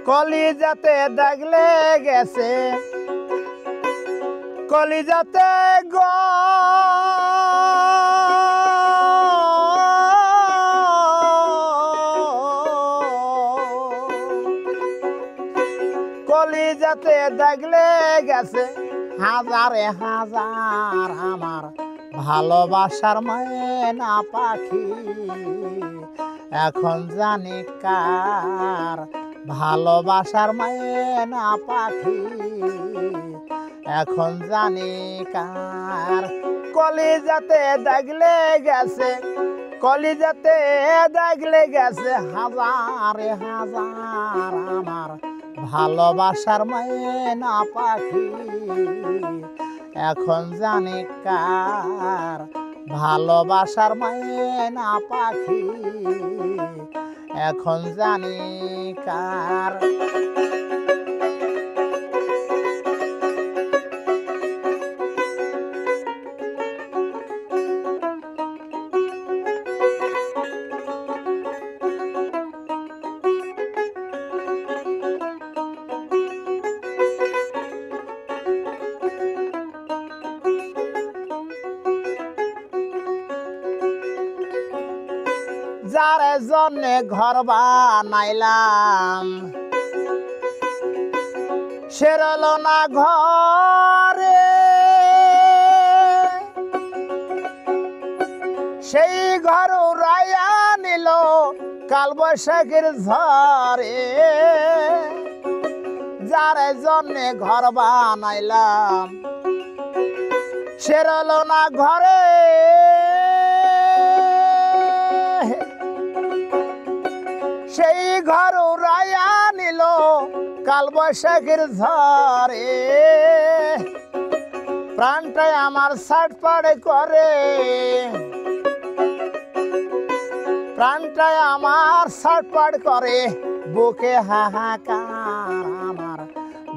কলিজাতে দাগ লেগেছে কলিজাতে গো কলিজাতে দাগ লেগেছে হাজারে হাজার আমার ভালোবাসার ময়না পাখি এখন জানি কার ভালোবাসার ময়না পাখি এখন জানি কার কলিজাতে দাগ লেগেছে কলিজাতে দাগ লেগেছে হাজারে হাজার আমার ভালোবাসার ময়না পাখি এখন জানি কার ভালোবাসার ময়না পাখি এখন জানি কার যার জন্যে ঘর বানাইলাম সে রইল না ঘরে সেই ঘর উড়াইয়া নিল কাল বৈশাখীর ঝড়ে যার জন্যে ঘর বানাইলাম সে রইল না ঘরে সেই ঘর উড়াইয়া নিল কাল বৈশাখীর ঝড়ে প্রাণটাই আমার ছটফট করে প্রাণটাই আমার ছটফট করে বুকে হাহাকার আমার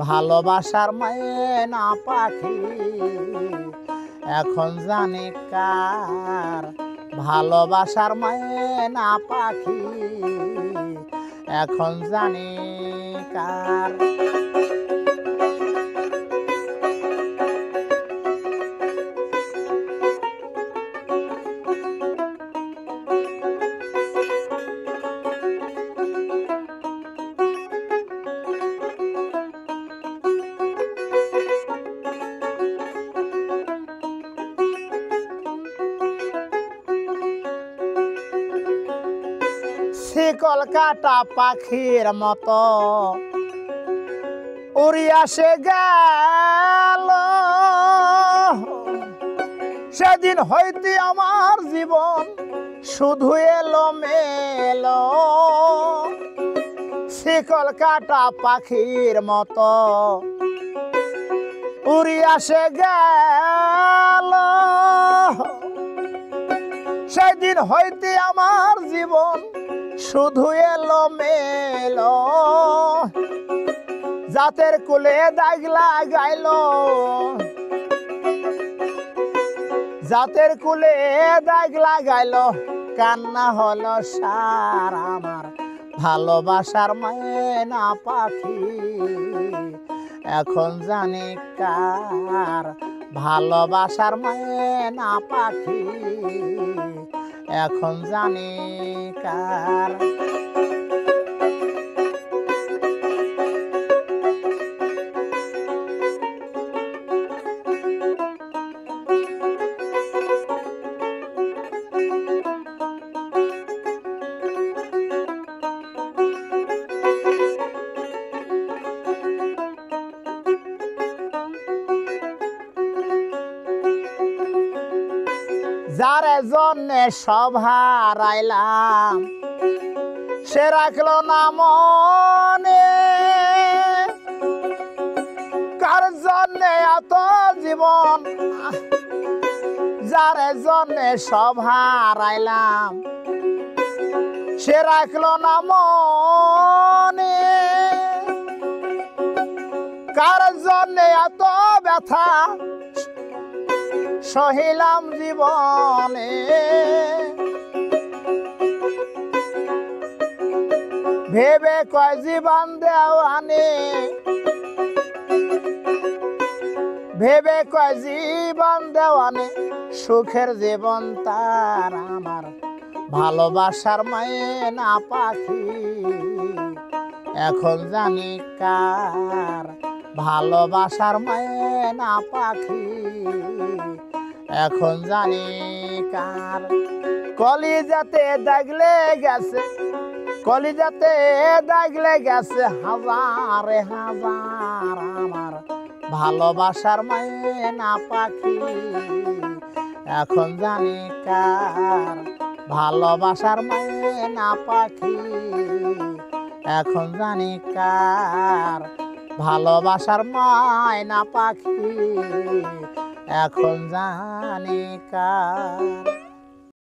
ভালোবাসার ময়না পাখি এখন জানি কার ভালোবাসার ময়না পাখি এখন জানি কার শিকল কাটা পাখির মতো উড়িয়া সে গেল সেদিন হইতে আমার জীবন শুধু এলো মেলো শিকল কাটা পাখির মতো উড়িয়া সে গেল সেদিন হইতে আমার জীবন শুধু এলো মেলো জাতের কুলে দাগ লাগাইল জাতের কুলে দাগ লাগাইল কান্না হলো সার আমার ভালোবাসার ময়না পাখি এখন জানি কার ভালোবাসার ময়না পাখি এখন জানি কার যার জন্যে সব হারাইলাম সে রাখলো না মনে কার জন্যে এত জীবন যার জন্যে সব হারাইলাম সে রাখলো না মনে কার জন্যে এত ব্যথা সহিলাম জীবনে ভেবে কয় জীবন দেওয়ানি, ভেবে কয় জীবন দেওয়ানি, সুখের জীবন তার আমার ভালোবাসার মায়েনা পাখি। এখন জানি কার ভালোবাসার মায়েনা পাখি, এখন জানি কার। কলিজাতে দাগলে গেছে, কলিজাতে দাগলে গেছে হাজারে হাজার আমার ভালোবাসার মায়েনা পাখি। এখন জানি কার ভালোবাসার মায়েনা পাখি, এখন জানি কার ভালোবাসার মায়না পাখি, এখন জানি কার।